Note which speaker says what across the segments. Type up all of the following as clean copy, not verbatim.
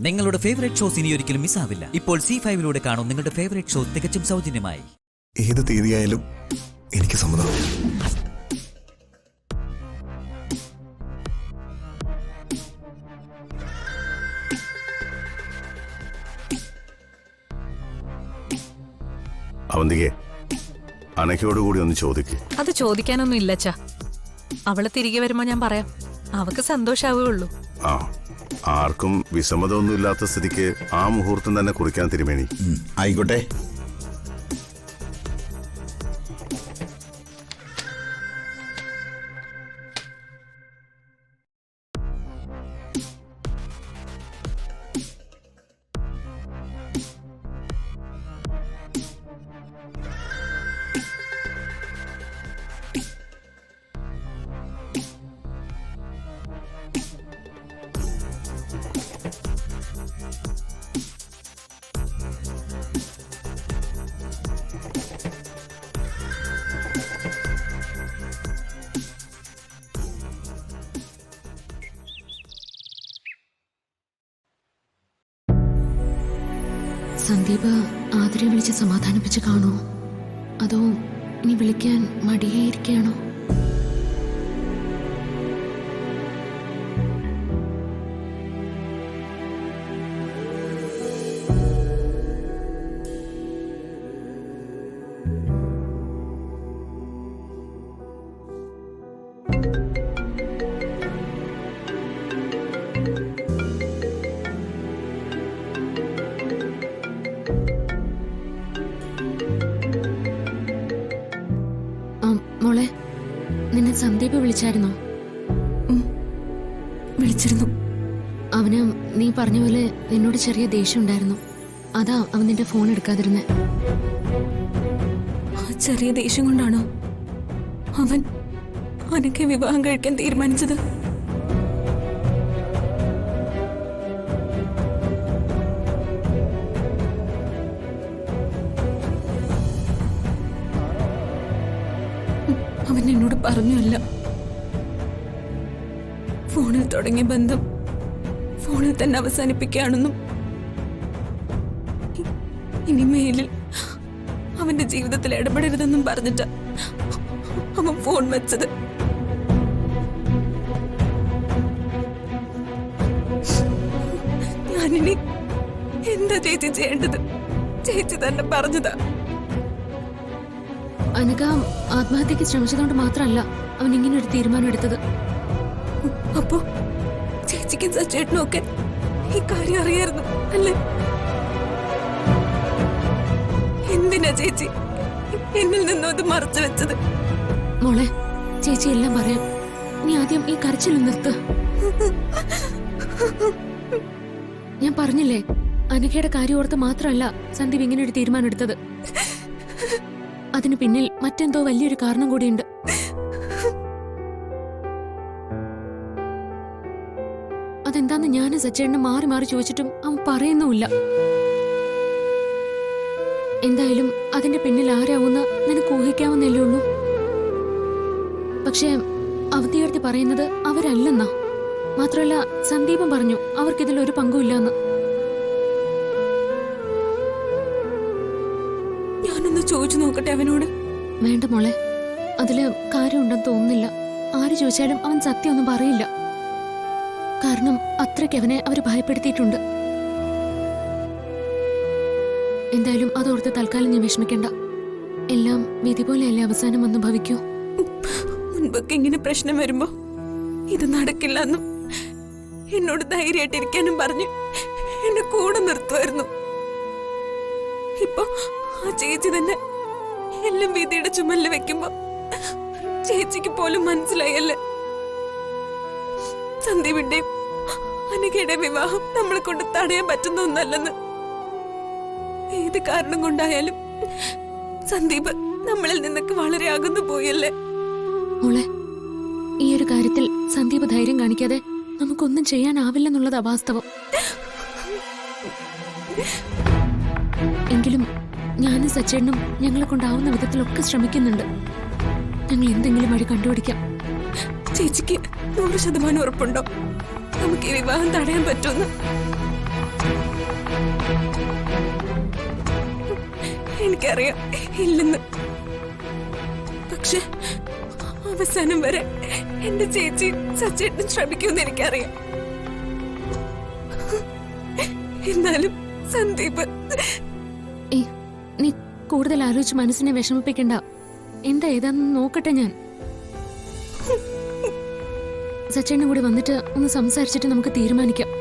Speaker 1: നിങ്ങളുടെ favourite shows ഇനി ഒരിക്കലും മിസ്സാവില്ല. ഇപ്പോൾ C5 കാണും നിങ്ങളുടെ ഫേവറേറ്റ് ഷോ തികച്ചും സൗജന്യമായി.
Speaker 2: ഏത് തീയതിയായാലും എനിക്ക് സമ്മതം.
Speaker 3: അവന്തികെ, അനഘയോടുകൂടി ഒന്ന് ചോദിക്ക്.
Speaker 4: അത് ചോദിക്കാനൊന്നും ഇല്ല അച്ഛാ. അവള് തിരികെ വരുമ്പോ ഞാൻ പറയാം. അവക്ക് സന്തോഷാവുകയുള്ളൂ.
Speaker 3: ആ, ആർക്കും വിസമ്മതമൊന്നും ഇല്ലാത്ത സ്ഥിതിക്ക് ആ മുഹൂർത്തം തന്നെ കുറിക്കാൻ തിരുമേനി.
Speaker 2: ആയിക്കോട്ടെ.
Speaker 5: സന്ദീപ് ആതിരെ വിളിച്ച് സമാധാനിപ്പിച്ച് കാണോ, അതോ ഇനി വിളിക്കാൻ മടിയായിരിക്കുകയാണോ? മോളെ, നിന്നെ സന്ദീപ് വിളിച്ചായിരുന്നോ?
Speaker 6: വിളിച്ചിരുന്നു.
Speaker 5: അവന് നീ പറഞ്ഞ പോലെ നിന്നോട് ചെറിയ ദേഷ്യം ഉണ്ടായിരുന്നു. അതാ അവൻ നിന്റെ ഫോൺ എടുക്കാതിരുന്നെ.
Speaker 6: ആ ചെറിയ ദേഷ്യം കൊണ്ടാണോ അവൻ അനക്കെ വിവാഹം കഴിക്കാൻ തീരുമാനിച്ചത്? അവൻ എന്നോട് പറഞ്ഞല്ല. ഫോണിൽ തുടങ്ങിയ ബന്ധം ഫോണിൽ തന്നെ അവസാനിപ്പിക്കുകയാണെന്നും ഇനി മേലിൽ അവന്റെ ജീവിതത്തിൽ ഇടപെടരുതെന്നും പറഞ്ഞിട്ട് അവൻ ഫോൺ വെച്ചത്. ഞാനിനി എന്താ ചേച്ചി ചെയ്യേണ്ടത്? ചേച്ചി തന്നെ പറഞ്ഞതാ.
Speaker 5: അനക ആത്മഹത്യക്ക് ശ്രമിച്ചതുകൊണ്ട് മാത്രമല്ല അവൻ ഇങ്ങനെ ഒരു തീരുമാനം എടുത്തത്.
Speaker 6: അപ്പോ ചേച്ചിക്കും സച്ചേട്ടനും ഒക്കെ ഈ കാര്യം അറിയായിരുന്നു അല്ലേ? എന്തിനാ ചേച്ചി എന്നിൽ നിന്നും അത് മറച്ചു വെച്ചത്?
Speaker 5: മോളെ, ചേച്ചി എല്ലാം പറയാം. നീ ആദ്യം ഈ കരച്ചിൽ നിർത്ത്. ഞാൻ പറഞ്ഞില്ലേ, അനഘയുടെ കാര്യം ഓർത്ത് മാത്രമല്ല സന്ദീപ് ഇങ്ങനെ ഒരു തീരുമാനം എടുത്തത്. അതിന് പിന്നിൽ മറ്റെന്തോ വലിയൊരു കാരണം കൂടിയുണ്ട്. അതെന്താന്ന് ഞാനും സച്ചേട്ടനും മാറി മാറി ചോദിച്ചിട്ടും അവൻ പറയുന്നുമില്ല. എന്തായാലും അതിന്റെ പിന്നിൽ ആരാവുന്ന നിനക്ക് ഊഹിക്കാവുന്നല്ലേ ഉള്ളൂ. പക്ഷേ അവധിയെടുത്ത് പറയുന്നത് അവരല്ലെന്നാ. മാത്രമല്ല സന്ദീപം പറഞ്ഞു അവർക്കിതിൽ ഒരു പങ്കുമില്ലെന്ന്.
Speaker 6: ഞാനൊന്ന് ചോദിച്ചു നോക്കട്ടെ അവനോട്.
Speaker 5: വേണ്ട മോളെ, അതില് കാര്യമുണ്ടെന്ന് തോന്നുന്നില്ല. ആര് ചോദിച്ചാലും അവൻ സത്യമൊന്നും പറയില്ല. കാരണം അത്രയ്ക്ക് അവനെ അവര് ഭയപ്പെടുത്തിയിട്ടുണ്ട്. എന്തായാലും അതോർത്ത് തൽക്കാലം നീ വിഷമിക്കണ്ട. എല്ലാം വിധി പോലെയല്ലേ അവസാനം വന്ന് ഭവിക്കൂ.
Speaker 6: മുൻപൊക്കെ ഇങ്ങനെ പ്രശ്നം വരുമ്പോ ഇത് നടക്കില്ല എന്നും എന്നോട് ധൈര്യമായിട്ടിരിക്കാനും പറഞ്ഞ് എന്നെ കൂടെ നിർത്തുമായിരുന്നു. ഇപ്പൊ ആ ചേച്ചി തന്നെ എല്ലാം വിധിയുടെ ചുമലിൽ വെക്കുമ്പോ ചേച്ചിക്ക് പോലും മനസ്സിലായല്ലേ സന്ദീപിന്റെയും അനഘയുടെ വിവാഹം നമ്മളെ കൊണ്ട് തടയാൻ പറ്റുന്ന ഒന്നല്ലെന്ന്. ഏത് കാരണം കൊണ്ടായാലും സന്ദീപ് നമ്മളിൽ നിന്നൊക്കെ വളരെ അകന്നു പോയല്ലേ.
Speaker 5: മോളെ, ഈ ഒരു കാര്യത്തിൽ സന്ദീപ് ധൈര്യം കാണിക്കാതെ നമുക്കൊന്നും ചെയ്യാനാവില്ലെന്നുള്ളത് അവാസ്തവം. എങ്കിലും ഞാനും സച്ചേട്ടനും ഞങ്ങളെ കൊണ്ടാവുന്ന വിധത്തിലൊക്കെ ശ്രമിക്കുന്നുണ്ട്. ഞങ്ങൾ എന്തെങ്കിലും വഴി കണ്ടുപിടിക്കാം.
Speaker 6: ചേച്ചിക്ക് 100% ഉറപ്പുണ്ടോ നമുക്ക് ഈ വിവാഹം തടയാൻ പറ്റുമെന്ന്? എനിക്കറിയാം ഇല്ലെന്ന്. പക്ഷെ അവസാനം വരെ എന്റെ ചേച്ചി സച്ചേട്ടൻ ശ്രമിക്കുമെന്ന് എനിക്കറിയാം. എന്നാലും സന്ദീപ്,
Speaker 5: ഏയ്, നീ കൂടുതൽ ആലോചിച്ച് മനസ്സിനെ വിഷമിപ്പിക്കണ്ട. എന്താ ഏതാന്ന് നോക്കട്ടെ ഞാൻ. സച്ചേട്ടനും കൂടി വന്നിട്ട് ഒന്ന് സംസാരിച്ചിട്ട് നമുക്ക് തീരുമാനിക്കാം.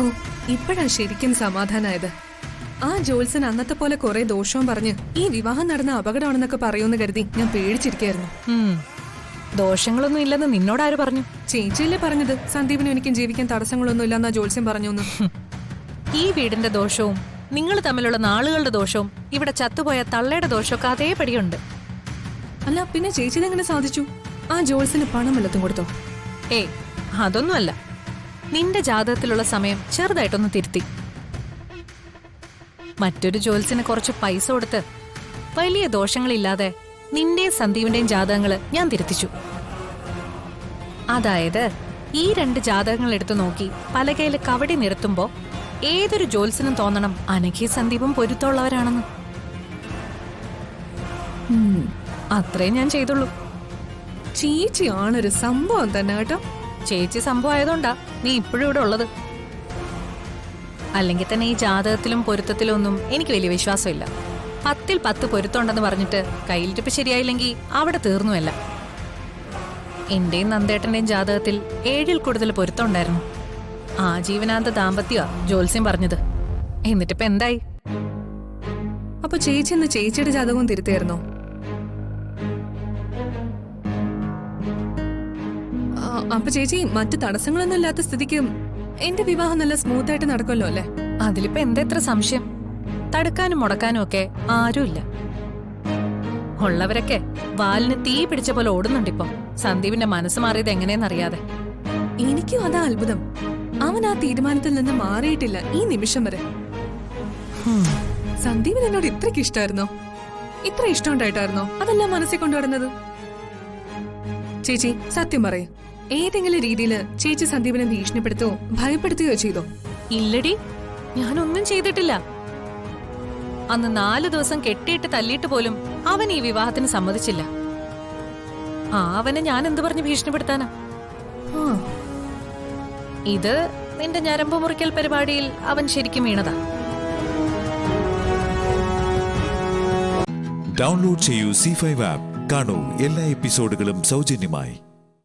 Speaker 4: ഓ, ഇപ്പോഴാ ശരിക്കും സമാധാനായത്. ആ ജോത്സൻ അന്നത്തെ പോലെ കുറെ ദോഷവും പറഞ്ഞ് ഈ വിവാഹം നടന്ന അപകടമാണെന്നൊക്കെ പറയൂന്ന് കരുതി ഞാൻ പേടിച്ചിരിക്കായിരുന്നു.
Speaker 7: ദോഷങ്ങളൊന്നും ഇല്ലെന്ന് നിന്നോടാര് പറഞ്ഞു?
Speaker 4: ചേച്ചിയല്ലേ പറഞ്ഞത് സന്ദീപിനും എനിക്കും ജീവിക്കാൻ തടസ്സങ്ങളൊന്നും ഇല്ലെന്നാ ജോത്സ്യം പറഞ്ഞു.
Speaker 7: ഈ വീടിന്റെ ദോഷവും നിങ്ങൾ തമ്മിലുള്ള നാളുകളുടെ ദോഷവും ഇവിടെ ചത്തുപോയ തള്ളയുടെ ദോഷമൊക്കെ അതേപടിയുണ്ട്.
Speaker 4: അല്ല, പിന്നെ ചേച്ചി ഇതെങ്ങനെ സാധിച്ചു? ആ ജോത്സ്യന് പണം വല്ലതും കൊടുത്തോ?
Speaker 7: ഏയ്, അതൊന്നുമല്ല. നിന്റെ ജാതകത്തിലുള്ള സമയം ചെറുതായിട്ടൊന്ന് തിരുത്തി. മറ്റൊരു ജോത്സ്യന് കുറച്ച് പൈസ കൊടുത്ത് വലിയ ദോഷങ്ങളില്ലാതെ നിന്റെയും സന്ദീപിന്റെയും ജാതകങ്ങള് ഞാൻ തിരുത്തിച്ചു. അതായത് ഈ 2 ജാതകങ്ങൾ എടുത്തു നോക്കി പലകയില് കവടി നിരത്തുമ്പോ ഏതൊരു ജോത്സ്യനും തോന്നണം അനഘയും സന്ദീപും പൊരുത്തമുള്ളവരാണെന്ന്. അത്രേ ഞാൻ ചെയ്തുള്ളൂ.
Speaker 4: ചേച്ചി ആണൊരു സംഭവം തന്നെ കേട്ടോ.
Speaker 7: ചേച്ചി സംഭവം ആയതുകൊണ്ടാ നീ ഇപ്പോഴും ഇവിടെ ഉള്ളത്. അല്ലെങ്കിൽ തന്നെ ഈ ജാതകത്തിലും പൊരുത്തത്തിലും ഒന്നും എനിക്ക് വലിയ വിശ്വാസമില്ല. 10ൽ 10 പൊരുത്തമുണ്ടെന്ന് പറഞ്ഞിട്ട് കയ്യിലിരിപ്പ് ശരിയായില്ലെങ്കിൽ അവിടെ തീർന്നുമല്ല. എന്റെയും നന്ദേട്ടന്റെയും ജാതകത്തിൽ 7ൽ കൂടുതൽ പൊരുത്തമുണ്ടായിരുന്നു. ആ ജീവനാന്ത ദാമ്പത്യ ജോത്സ്യം പറഞ്ഞത്. എന്നിട്ടിപ്പോ എന്തായി?
Speaker 4: അപ്പൊ ചേച്ചി എന്ന് ചേച്ചിയുടെ ജാതകവും തിരുത്തിയായിരുന്നോ? അപ്പൊ ചേച്ചി മറ്റു തടസ്സങ്ങളൊന്നും ഇല്ലാത്ത സ്ഥിതിക്ക് എന്റെ വിവാഹം നല്ല സ്മൂത്ത് ആയിട്ട് നടക്കുമല്ലോ അല്ലേ?
Speaker 7: അതിലിപ്പോ എന്താ എത്ര സംശയം? തടുക്കാനും മുടക്കാനും ഒക്കെ ആരുമില്ല. ഉള്ളവരൊക്കെ വാലിന് തീ പിടിച്ച പോലെ ഓടുന്നുണ്ടിപ്പോ. സന്ദീപിന്റെ മനസ്സ് മാറിയത് എങ്ങനെയെന്നറിയാതെ.
Speaker 4: എനിക്കും അതാ അത്ഭുതം. അവൻ ആ തീരുമാനത്തിൽ നിന്ന് മാറിയിട്ടില്ല ഈ നിമിഷം വരെ. സന്ദീപിന് എന്നോട് ഇത്രയ്ക്ക് ഇഷ്ടമായിരുന്നോ? ഇത്ര ഇഷ്ടം ഉണ്ടായിട്ടായിരുന്നോ അതെല്ലാം മനസ്സിൽ കൊണ്ടുവരുന്നത്? ചേച്ചി സത്യം പറയൂ, ഏതെങ്കിലും രീതിയില് ചേച്ചി സന്ദീപിനെ ഭീഷണിപ്പെടുത്തുകയോ ഭയപ്പെടുത്തുകയോ ചെയ്തോ?
Speaker 7: ഇല്ലടി, ഞാനൊന്നും ചെയ്തിട്ടില്ല. അന്ന് 4 ദിവസം കെട്ടിയിട്ട് തല്ലിയിട്ട് പോലും അവൻ ഈ വിവാഹത്തിന് സമ്മതിച്ചില്ല. അവനെ ഞാൻ എന്തു പറഞ്ഞ് ഭീഷണിപ്പെടുത്താനാ? ഇത് നിന്റെ ഞരമ്പ് മുറിക്കൽ പരിപാടിയിൽ അവൻ ശരിക്കും വീണതാ.
Speaker 8: ഡൗൺലോഡ് ചെയ്യൂ C5 ആപ്പ്. കാണൂ എല്ലാ എപ്പിസോഡുകളും സൗജന്യമായി.